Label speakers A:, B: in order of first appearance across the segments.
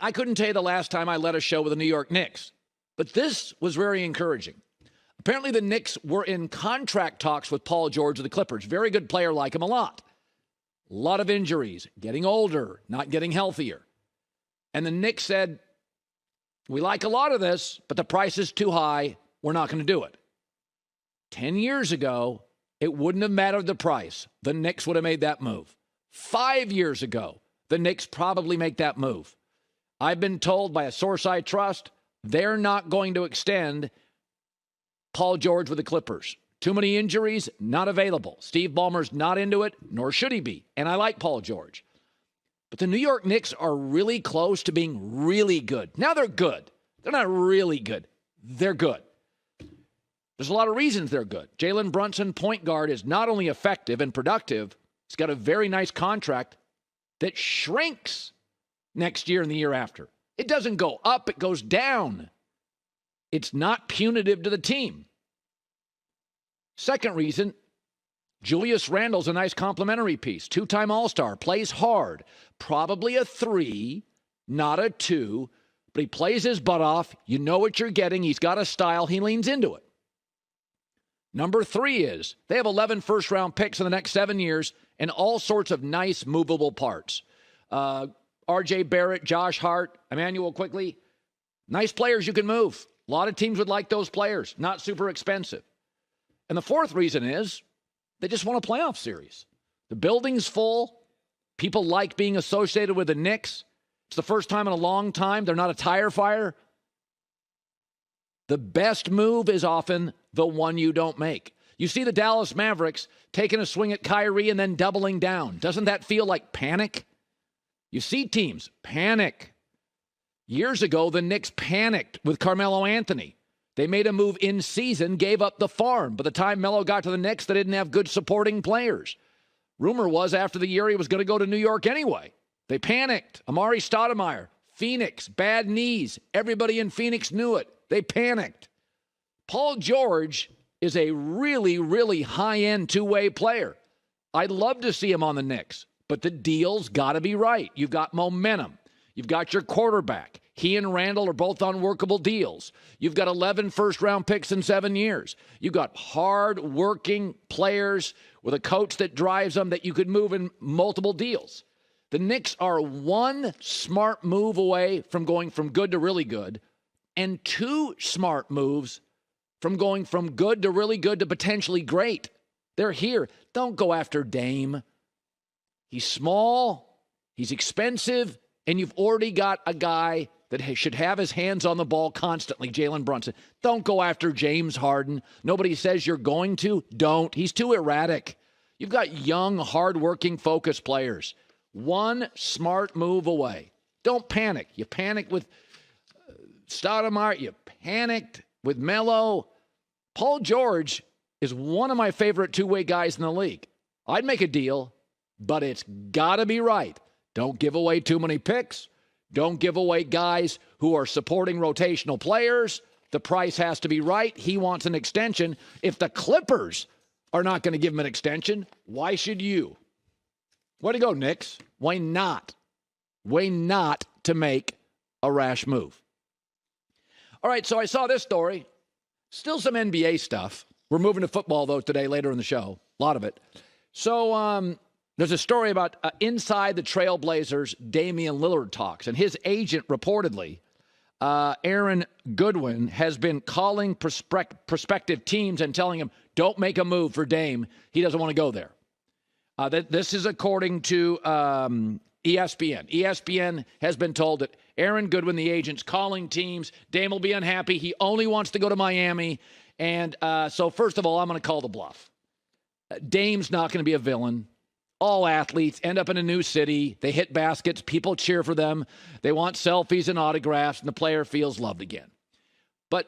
A: I couldn't tell you the last time I led a show with the New York Knicks, but this was very encouraging. Apparently, the Knicks were in contract talks with Paul George of the Clippers. Very good player, like him a lot. A lot of injuries, getting older, not getting healthier. And the Knicks said, we like a lot of this, but the price is too high. We're not going to do it. 10 years ago, it wouldn't have mattered the price. The Knicks would have made that move. 5 years ago, the Knicks probably make that move. I've been told by a source I trust, they're not going to extend Paul George with the Clippers. Too many injuries, not available. Steve Ballmer's not into it, nor should he be. And I like Paul George. But the New York Knicks are really close to being really good. Now they're good. They're not really good. They're good. There's a lot of reasons they're good. Jalen Brunson, point guard, is not only effective and productive, he's got a very nice contract that shrinks next year and the year after. It doesn't go up, it goes down. It's not punitive to the team. Second reason, Julius Randle's a nice complimentary piece. Two-time All-Star, plays hard. Probably a 3, not a 2, but he plays his butt off. You know what you're getting. He's got a style. He leans into it. Number 3 is they have 11 first-round picks in the next 7 years and all sorts of nice movable parts. R.J. Barrett, Josh Hart, Emmanuel Quickley, nice players you can move. A lot of teams would like those players, not super expensive. And the fourth reason is they just won a playoff series. The building's full. People like being associated with the Knicks. It's the first time in a long time they're not a tire fire. The best move is often the one you don't make. You see the Dallas Mavericks taking a swing at Kyrie and then doubling down. Doesn't that feel like panic? You see teams panic. Years ago, the Knicks panicked with Carmelo Anthony. They made a move in season, gave up the farm. By the time Melo got to the Knicks, they didn't have good supporting players. Rumor was after the year he was going to go to New York anyway. They panicked. Amari Stoudemire, Phoenix, bad knees. Everybody in Phoenix knew it. They panicked. Paul George is a really, really high-end two-way player. I'd love to see him on the Knicks, but the deal's got to be right. You've got momentum. You've got your quarterback. He and Randle are both on workable deals. You've got 11 first-round picks in 7 years. You've got hard-working players with a coach that drives them that you could move in multiple deals. The Knicks are one smart move away from going from good to really good, and 2 smart moves from going from good to really good to potentially great. They're here. Don't go after Dame. He's small, he's expensive, and you've already got a guy that should have his hands on the ball constantly, Jalen Brunson. Don't go after James Harden. Nobody says you're going to. Don't. He's too erratic. You've got young, hardworking, focused players. One smart move away. Don't panic. You panicked with Stoudemire. You panicked with Melo. Paul George is one of my favorite two-way guys in the league. I'd make a deal, but it's got to be right. Don't give away too many picks. Don't give away guys who are supporting rotational players. The price has to be right. He wants an extension. If the Clippers are not going to give him an extension, why should you? Way to go, Knicks. Why not? Why not to make a rash move? All right, so I saw this story. Still some NBA stuff. We're moving to football, though, today, later in the show. A lot of it. So there's a story about inside the Trail Blazers, Damian Lillard talks. And his agent, reportedly, Aaron Goodwin, has been calling prospective teams and telling them, don't make a move for Dame. He doesn't want to go there. This is according to ESPN. ESPN has been told that Aaron Goodwin, the agent's calling teams. Dame will be unhappy. He only wants to go to Miami. And so, first of all, I'm going to call the bluff. Dame's not going to be a villain. All athletes end up in a new city. They hit baskets. People cheer for them. They want selfies and autographs, and the player feels loved again. But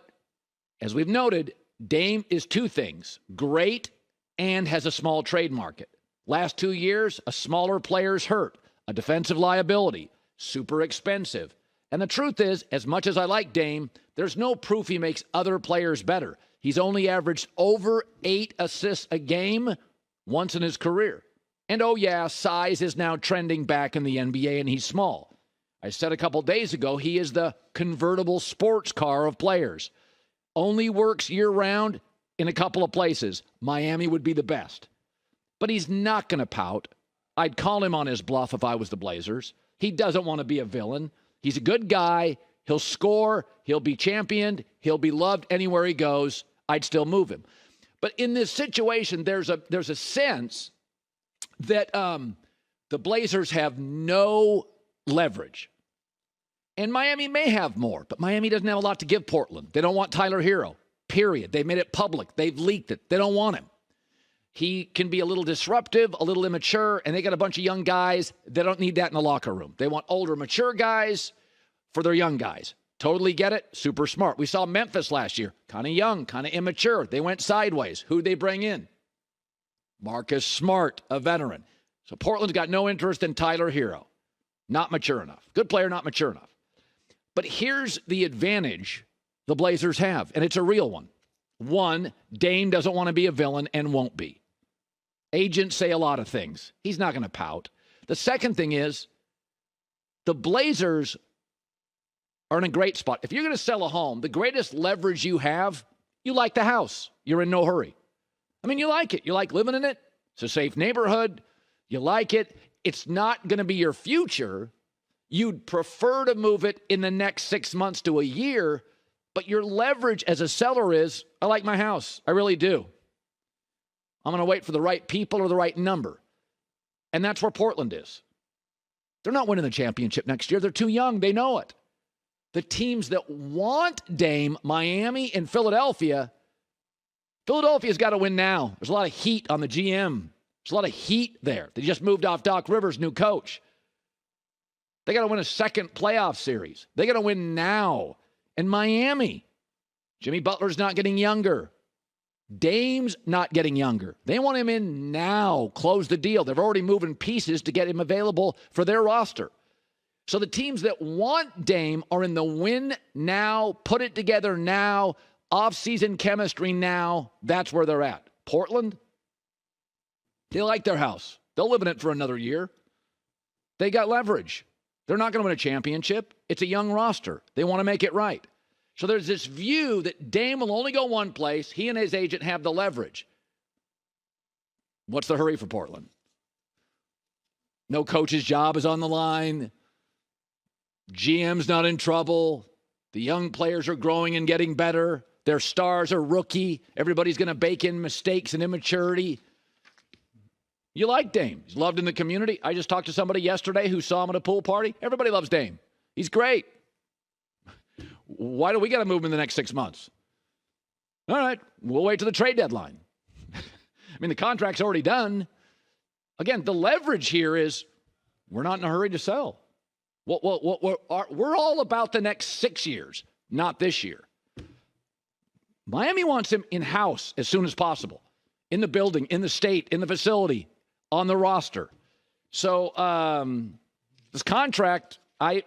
A: as we've noted, Dame is 2 things, great and has a small trade market. Last 2 years, a smaller player's hurt, a defensive liability, super expensive. And the truth is, as much as I like Dame, there's no proof he makes other players better. He's only averaged over 8 assists a game once in his career. And oh yeah, size is now trending back in the NBA, and he's small. I said a couple days ago, he is the convertible sports car of players. Only works year-round in a couple of places. Miami would be the best. But he's not going to pout. I'd call him on his bluff if I was the Blazers. He doesn't want to be a villain. He's a good guy. He'll score. He'll be championed. He'll be loved anywhere he goes. I'd still move him. But in this situation, there's a sense that the Blazers have no leverage. And Miami may have more, but Miami doesn't have a lot to give Portland. They don't want Tyler Hero, period. They've made it public. They've leaked it. They don't want him. He can be a little disruptive, a little immature, and they got a bunch of young guys. They don't need that in the locker room. They want older, mature guys for their young guys. Totally get it. Super smart. We saw Memphis last year. Kind of young, kind of immature. They went sideways. Who'd they bring in? Marcus Smart, a veteran. So Portland's got no interest in Tyler Hero. Not mature enough. Good player, not mature enough. But here's the advantage the Blazers have, and it's a real one. One, Dame doesn't want to be a villain and won't be. Agents say a lot of things. He's not going to pout. The second thing is the Blazers are in a great spot. If you're going to sell a home, the greatest leverage you have, you like the house. You're in no hurry. I mean, you like it. You like living in it. It's a safe neighborhood. You like it. It's not going to be your future. You'd prefer to move it in the next 6 months to a year, but your leverage as a seller is, I like my house. I really do. I'm going to wait for the right people or the right number. And that's where Portland is. They're not winning the championship next year. They're too young. They know it. The teams that want Dame, Miami and Philadelphia's got to win now. There's a lot of heat on the GM. There's a lot of heat there. They just moved off Doc Rivers' new coach. They got to win a second playoff series. They got to win now. And Miami, Jimmy Butler's not getting younger. Dame's not getting younger. They want him in now. Close the deal. They're already moving pieces to get him available for their roster. So the teams that want Dame are in the win now, put it together now, off-season chemistry now. That's where they're at. Portland, they like their house. They'll live in it for another year. They got leverage. They're not going to win a championship. It's a young roster. They want to make it right. So there's this view that Dame will only go one place. He and his agent have the leverage. What's the hurry for Portland? No coach's job is on the line. GM's not in trouble. The young players are growing and getting better. Their stars are rookie. Everybody's going to bake in mistakes and immaturity. You like Dame. He's loved in the community. I just talked to somebody yesterday who saw him at a pool party. Everybody loves Dame. He's great. Why do we got to move him in the next 6 months? All right, we'll wait till the trade deadline. I mean, the contract's already done. Again, the leverage here is we're not in a hurry to sell. We're all about the next 6 years, not this year. Miami wants him in-house as soon as possible, in the building, in the state, in the facility, on the roster. So this contract, I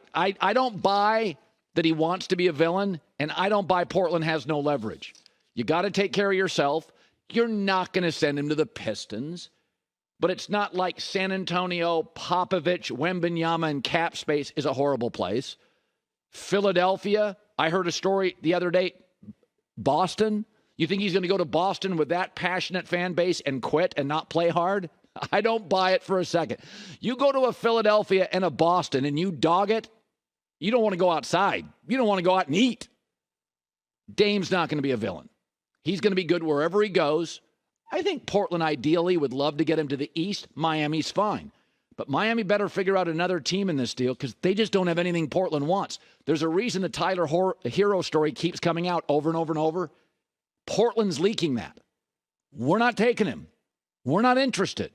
A: don't buy that he wants to be a villain, and I don't buy Portland has no leverage. You got to take care of yourself. You're not going to send him to the Pistons, but it's not like San Antonio, Popovich, Wembanyama, and cap space is a horrible place. Philadelphia, I heard a story the other day. Boston, you think he's going to go to Boston with that passionate fan base and quit and not play hard? I don't buy it for a second. You go to a Philadelphia and a Boston and you dog it, you don't want to go outside. You don't want to go out and eat. Dame's not going to be a villain. He's going to be good wherever he goes. I think Portland ideally would love to get him to the East. Miami's fine. But Miami better figure out another team in this deal because they just don't have anything Portland wants. There's a reason the Tyler Hero story keeps coming out over and over and over. Portland's leaking that. We're not taking him. We're not interested.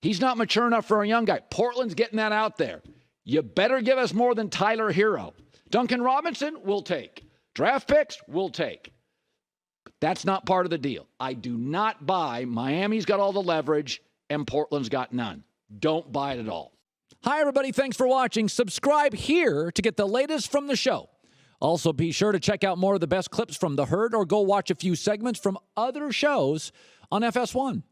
A: He's not mature enough for a young guy. Portland's getting that out there. You better give us more than Tyler Hero. Duncan Robinson, we'll take. Draft picks, we'll take. But that's not part of the deal. I do not buy Miami's got all the leverage and Portland's got none. Don't buy it at all. Hi, everybody. Thanks for watching. Subscribe here to get the latest from the show. Also, be sure to check out more of the best clips from The Herd or go watch a few segments from other shows on FS1.